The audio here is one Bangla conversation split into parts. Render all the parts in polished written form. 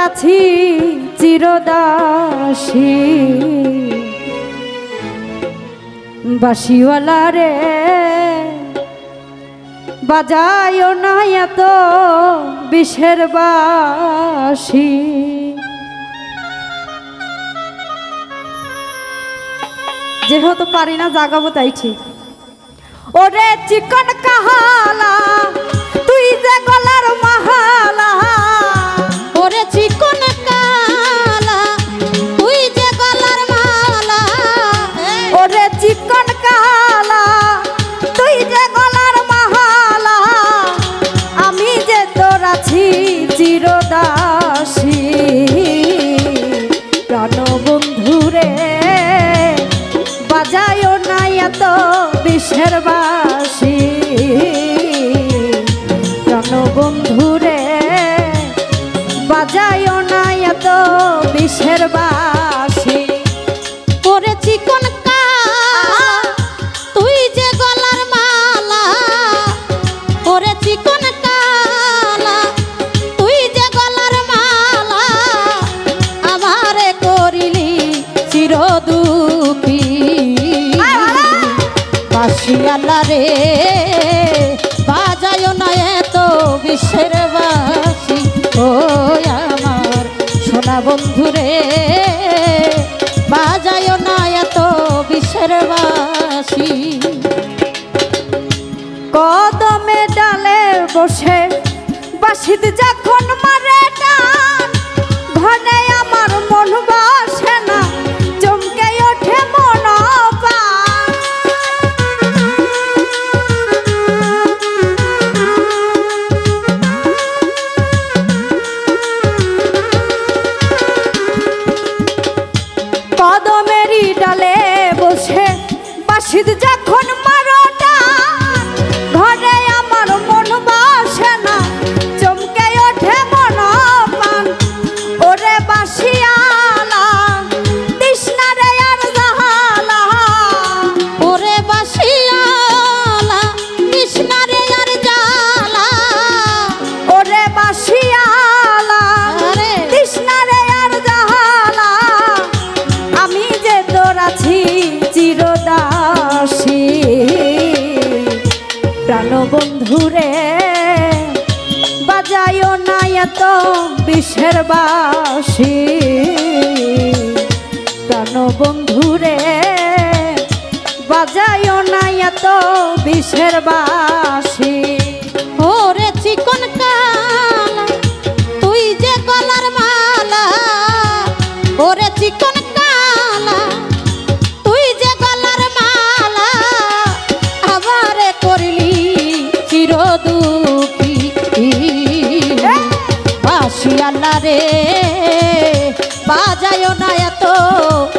আছি চিরদাসী বাঁশিওয়ালা রে বাজায়ও না এত বিষের বাঁশি। যেহেতু পারি না জাগাবো তাই ঠিক। ওরে চিকন কাহালা তুই যে গলার মাহালা, ওরে চিকন কালা তুই যে গলার মালা, ওরে চিকন কাহালা তুই যে গলার মাহালা, আমি যে তোর আছি চিরদাসী প্রাণ বন্ধুরে বাজায়ও না এত বিষের বাঁশি। প্রাণ বন্ধুরে বাজায়ও না এত বিষের বাঁশি। ওরে চিকন কালা তুই যে গলার মালা, ওরে চিকন কালা তুই যে গলার মালা, আমারে করিলি চিরদুখী বাঁশিওয়ালা রে বাজায়ও না এত বিষের বাঁশি। ও আমার সোনা বন্ধুরে বাজায়ও না এত বিষের বাঁশি। কদমে ডালে বসে বাঁশিতে যখন মারে টান, ঘনে আমার মন বসে না চমকে ওঠে মন প্রাণ। কদমেরই ডালে বসে বাঁশিতে যখন মারো টান, ঘরে আমার মন বসে না চমকে ওঠে মন প্রাণ। ওরে বাঁশিওয়ালা তৃষ্ণা রে আর জাহালা, ওরে বাঁশিওয়ালা কৃষ্ণা রে আর জ্বালা, ওরে বাঁশিওয়ালা আরে তৃষ্ণা রে আর জাহালা, আমি যে তোর আছি চিরদাসী প্রাণ বন্ধুরে বাজায়ও না এত বিষের বাঁশি। প্রাণ বন্ধুরে বাজায়ও না এত বিষের বাঁশি। ওরে চিকন কালা তুই যে গলার মালা, ওরে চিকন কালা তুই যে গলার মালা, আমারে করলি চিরদুখী বাঁশিওয়ালা রে বাজায়ও না এত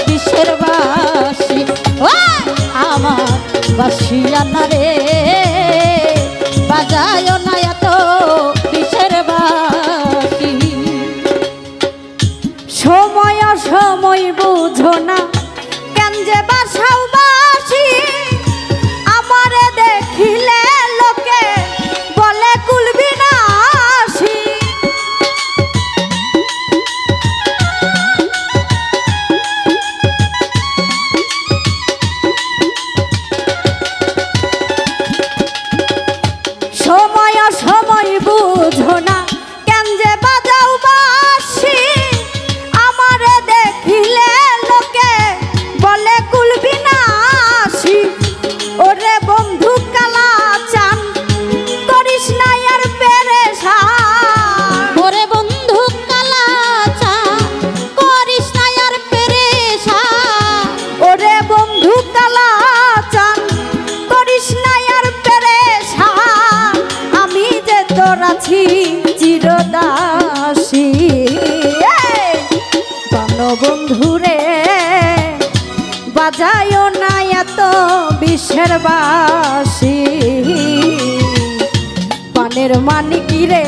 বিষের বাঁশি। ও আমার বাঁশিওয়ালা রে বাজায়ও না এত বিষের বাঁশি। সময় সময় বুঝো না কেন যে বাসাও বাসি, আমারে দেখিলে লোকে বলে কুলবি না আসি। সময় সময় বুঝো না কেন যে বাজাও বাঁশি, আমারে দেখিলে লোকে বলে কুলবি না আসি। ওরে বন্ধু কালা চান করিস না আর পেরেশান, ওরে বন্ধু কালা চা করিস না আর পেরেশান, ওরে বন্ধু কালা চান করিস না আর পেরেশান, আমি যে তোর আছি চিরদাসী প্রাণ বন্ধুরে বাজায়ও না এত বিষের বাঁশি। পানের মানিকি রে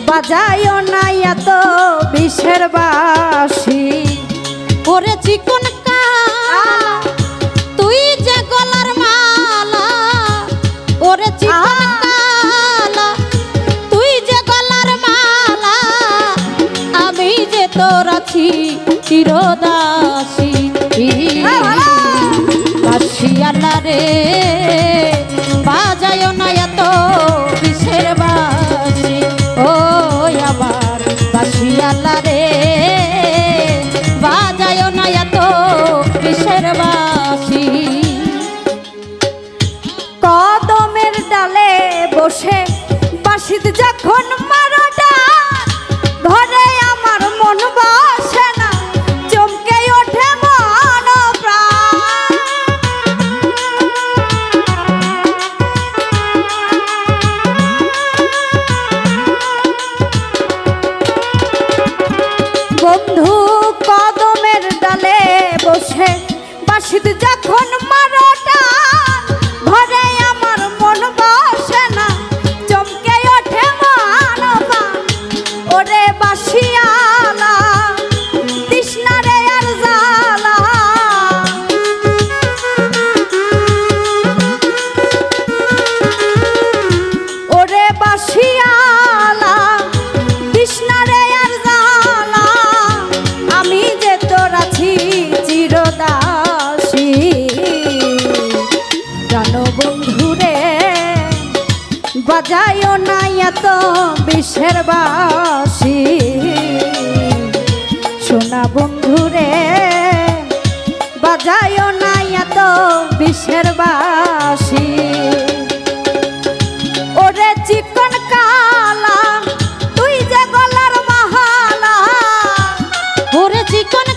বাজায়ও না এত বিষের বাঁশি। ওরে চিকন কালা তুই যে গলার মালা, ওরে চিকন কালা তুই যে গলার মালা, আছি চিরদাসী বাসি আল্লাহ রে বাজায় না এত বিষের বাসি ও আবার বাসি আল্লাহ রে বাজায় না এত বিষের বাসি কদমের ডালে বসে বাঁশিত যখন মারোটা ঘরে আমার মন বসে না চমকে ওঠে মন প্রাণ বন্ধু কদমের ডালে বসে বাঁশিত যখন মারোটা ঘরে আমার মন বসে না চমকে ওঠে মন প্রাণ ওরে বাসিয়ালা তৃষ্ণা রে আর জ্বালা ওরে বাসিয়ালা তৃষ্ণা রে আর জ্বালা আমি যে তোর আছি চিরদাসী জানো বন্ধুরে বাজায়ও না এত বিষের বাসি সোনা বন্ধুরে বাজায়ও না এত বিষের বাসি ওরে চিকন কালা তুই যে গলার মাহালা ওরে চিকন